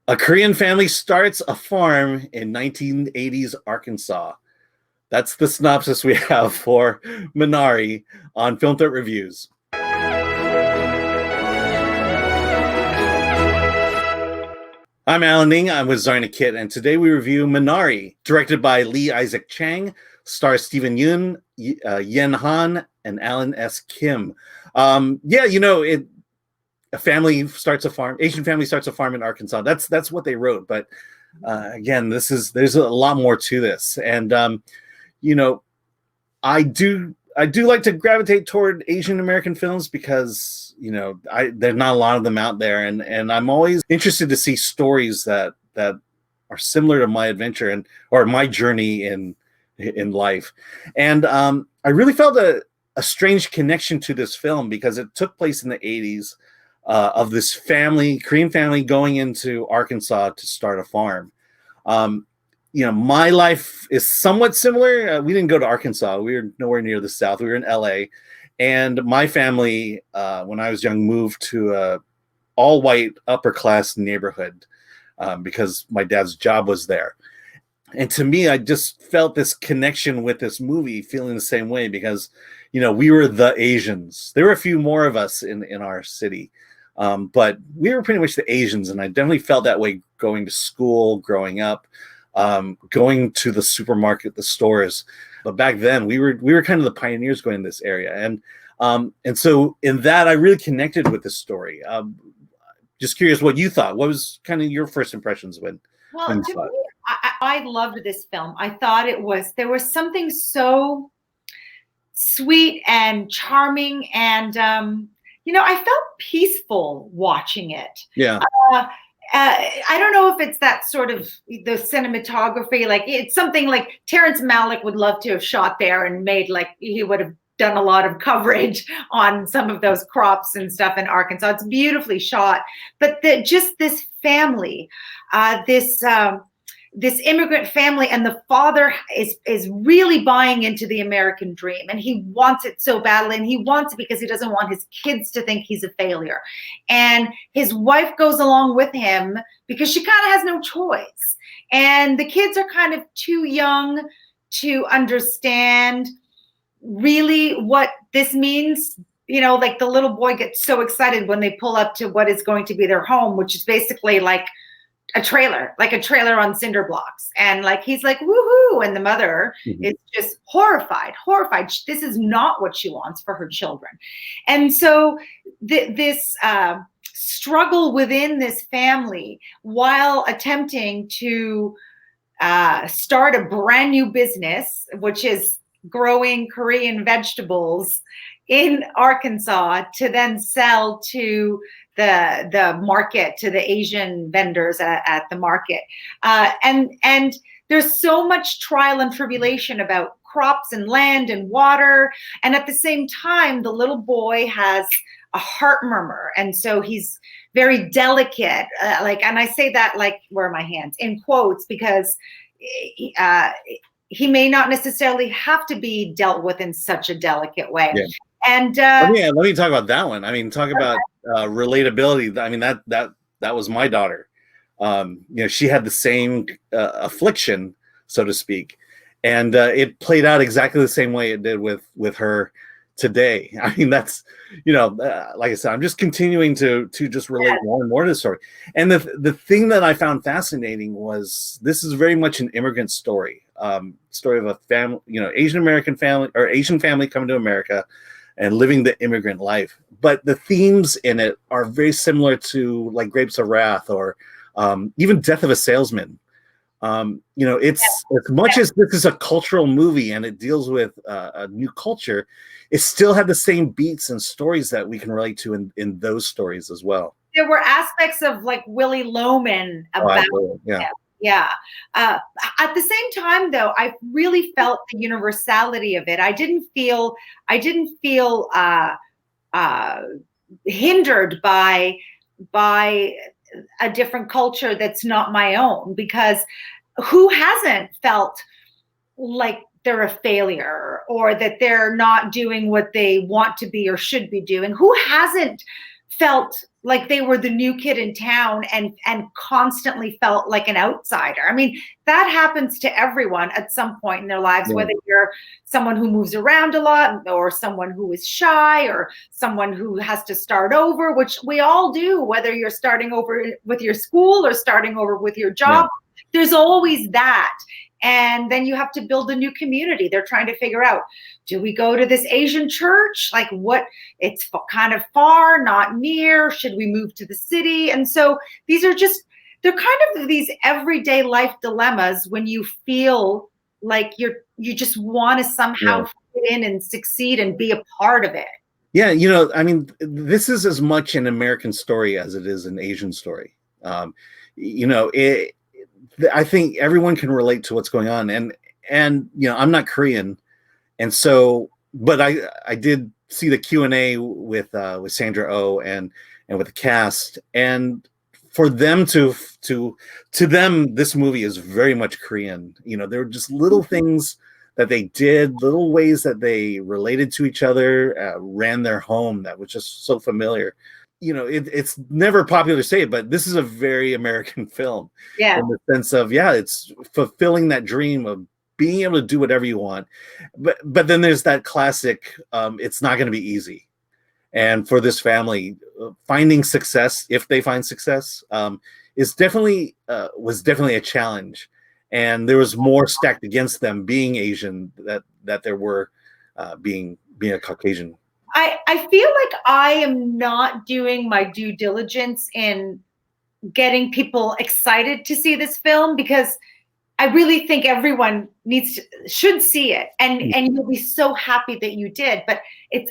A Korean family starts a farm in 1980s Arkansas. That's the synopsis we have for Minari on Film Threat Reviews. I'm Alan Ning. I'm with Zorianna Kit, and today we review Minari, directed by Lee Isaac Chang, stars Stephen Yeun, Yen Han, and Alan S. Kim. A family starts a farm. Asian family starts a farm in Arkansas. That's what they wrote. But again, there's a lot more to this, and I do like to gravitate toward Asian-American films because there's not a lot of them out there, and I'm always interested to see stories that are similar to my adventure or my journey in life, and I really felt a strange connection to this film because it took place in the 80s. Of this Korean family going into Arkansas to start a farm. My life is somewhat similar. We didn't go to Arkansas. We were nowhere near the South. We were in LA. And my family, when I was young, moved to a all-white upper-class neighborhood because my dad's job was there. And to me, I just felt this connection with this movie, feeling the same way because, we were the Asians. There were a few more of us in our city. But we were pretty much the Asians, and I definitely felt that way going to school, growing up, going to the supermarket, the stores. But back then, we were kind of the pioneers going to this area, and so in that, I really connected with this story. Just curious what you thought. What was kind of your first impressions when you saw it? I loved this film. I thought there was something so sweet and charming and. I felt peaceful watching it. Yeah. I don't know if it's that sort of the cinematography, like it's something like Terrence Malick would love to have shot there and made like he would have done a lot of coverage on some of those crops and stuff in Arkansas. It's beautifully shot, but just this family, this immigrant family, and the father is really buying into the American dream, and he wants it so badly, and he wants it because he doesn't want his kids to think he's a failure. And his wife goes along with him because she kind of has no choice. And the kids are kind of too young to understand really what this means. Like the little boy gets so excited when they pull up to what is going to be their home, which is basically like a trailer on cinder blocks. And like, he's like, woohoo. And the mother is just horrified. This is not what she wants for her children. And so this struggle within this family while attempting to start a brand new business, which is growing Korean vegetables in Arkansas to then sell to the market, to the Asian vendors at the market. And there's so much trial and tribulation about crops and land and water. And at the same time, the little boy has a heart murmur. And so he's very delicate. And I say that like, where are my hands? In quotes, because he may not necessarily have to be dealt with in such a delicate way. Yeah. And let me talk about that one. I mean, talk about relatability. I mean, that was my daughter. She had the same affliction, so to speak, and it played out exactly the same way it did with her today. I mean, that's like I said, I'm just continuing to just relate more and more to the story. And the thing that I found fascinating was this is very much an immigrant story. Story of a family, Asian-American family or Asian family coming to America and living the immigrant life. But the themes in it are very similar to like Grapes of Wrath or even Death of a Salesman. It's as much as this is a cultural movie and it deals with a new culture, it still had the same beats and stories that we can relate to in those stories as well. There were aspects of like Willy Loman about him. Yeah. At the same time, though, I really felt the universality of it. I didn't feel hindered by a different culture that's not my own, because who hasn't felt like they're a failure or that they're not doing what they want to be or should be doing? Who hasn't felt like they were the new kid in town and constantly felt like an outsider. I mean, that happens to everyone at some point in their lives, whether you're someone who moves around a lot or someone who is shy or someone who has to start over, which we all do, whether you're starting over with your school or starting over with your job. There's always that. And then you have to build a new community. They're trying to figure out, do we go to this Asian church? Like what, it's kind of far, not near. Should we move to the city? And so these are just, they're kind of these everyday life dilemmas when you feel like you just want to somehow fit in and succeed and be a part of it. Yeah, you know, I mean, this is as much an American story as it is an Asian story. You know, I think everyone can relate to what's going on, and you know, I'm not Korean, and so, but I did see the Q&A with Sandra Oh and with the cast, and for them to them, this movie is very much Korean. You know, there were just little things that they did, little ways that they related to each other, ran their home that was just so familiar. You know, it's never popular to say it, but this is a very American film. Yeah. In the sense of, it's fulfilling that dream of being able to do whatever you want. But then there's that classic, it's not going to be easy. And for this family, finding success, if they find success, was definitely a challenge. And there was more stacked against them being Asian that there were being a Caucasian. I feel like I am not doing my due diligence in getting people excited to see this film, because I really think everyone should see it, and you'll be so happy that you did. But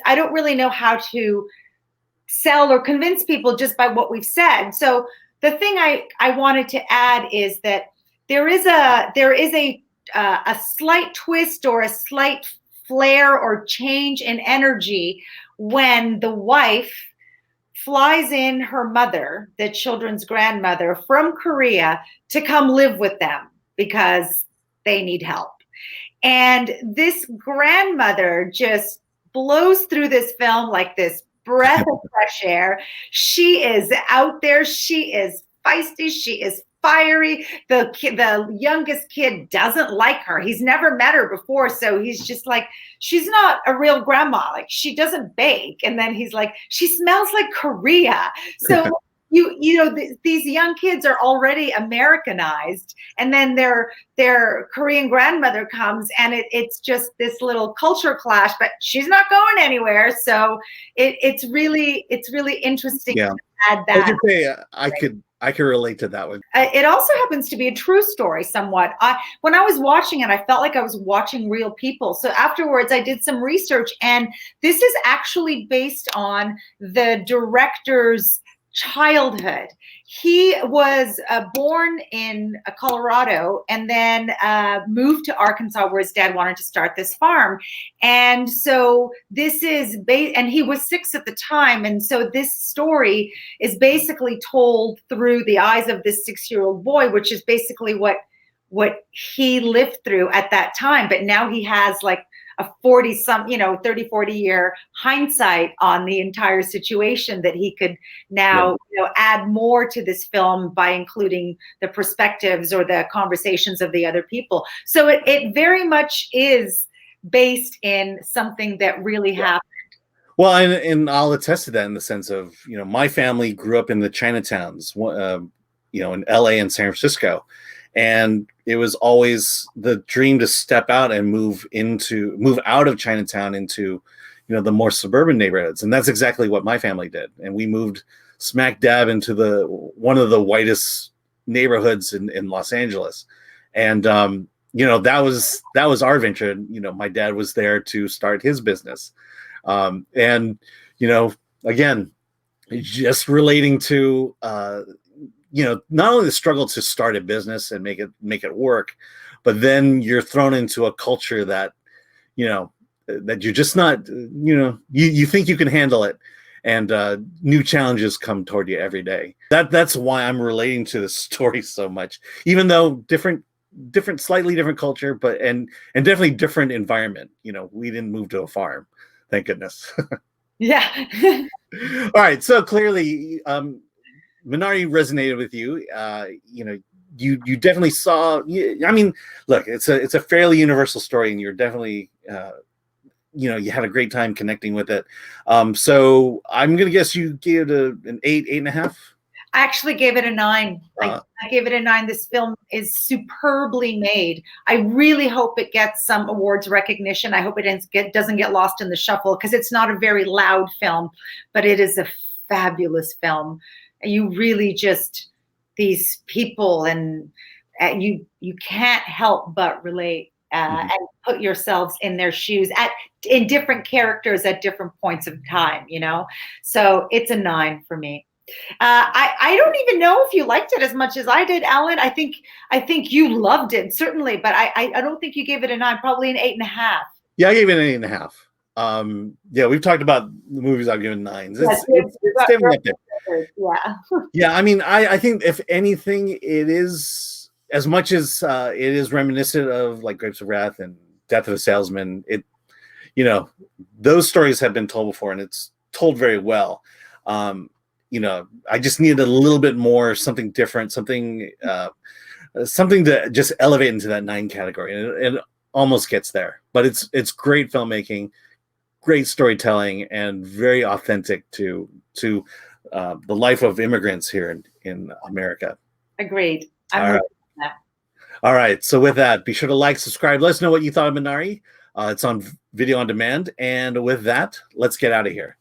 I don't really know how to sell or convince people just by what we've said. So the thing I wanted to add is that there is a slight twist or a slight flare or change in energy when the wife flies in her mother, the children's grandmother, from Korea to come live with them because they need help. And this grandmother just blows through this film like this breath of fresh air. She is out there. She is feisty. She is fiery. The youngest kid doesn't like her. He's never met her before, so he's just like, she's not a real grandma. Like, she doesn't bake. And then he's like, she smells like Korea. So you know, these young kids are already Americanized, and then their Korean grandmother comes, and it's just this little culture clash. But she's not going anywhere. So it's really interesting to add that. I could relate to that one. It also happens to be a true story somewhat. When I was watching it, I felt like I was watching real people. So afterwards, I did some research, and this is actually based on the director's childhood. He was born in Colorado and then moved to Arkansas, where his dad wanted to start this farm. And so this is and he was 6 at the time. And so this story is basically told through the eyes of this 6-year-old boy, which is basically what he lived through at that time. But now he has like a 30, 40 year hindsight on the entire situation that he could now add more to this film by including the perspectives or the conversations of the other people. So it very much is based in something that really happened. Well, and I'll attest to that in the sense of, my family grew up in the Chinatowns, in LA and San Francisco. And it was always the dream to step out and move out of Chinatown into, the more suburban neighborhoods. And that's exactly what my family did. And we moved smack dab into one of the whitest neighborhoods in Los Angeles. And, that was our venture. My dad was there to start his business. And, again, just relating to, not only the struggle to start a business and make it work, but then you're thrown into a culture that, that you're just not, you think you can handle it, and new challenges come toward you every day. That's why I'm relating to the story so much, even though slightly different culture, but and definitely different environment. We didn't move to a farm, thank goodness. Yeah. All right. So clearly, Minari resonated with you. You know, you definitely saw. I mean, look, it's a fairly universal story, and you're definitely. You know, you had a great time connecting with it. So I'm gonna guess you gave it an 8.5. I actually gave it a 9. I gave it a 9. This film is superbly made. I really hope it gets some awards recognition. I hope it doesn't get lost in the shuffle, because it's not a very loud film, but it is a fabulous film. You really just, these people, and you can't help but relate and put yourselves in their shoes in different characters at different points of time, you know? So it's a 9 for me. I don't even know if you liked it as much as I did, Alan. I think you loved it, certainly, but I don't think you gave it a 9, probably an 8.5. Yeah, I gave it an 8.5. Yeah, we've talked about the movies I've given 9s. It's definitely up there. Yeah. Yeah, I mean, I think if anything, it is, as much as it is reminiscent of like Grapes of Wrath and Death of a Salesman. It, you know, those stories have been told before, and it's told very well. You know, I just needed a little bit more, something different, something to just elevate into that 9 category, and it almost gets there. But it's great filmmaking, great storytelling, and very authentic to the life of immigrants here in America. Agreed. All right. So with that, be sure to like, subscribe. Let us know what you thought of Minari. It's on video on demand. And with that, let's get out of here.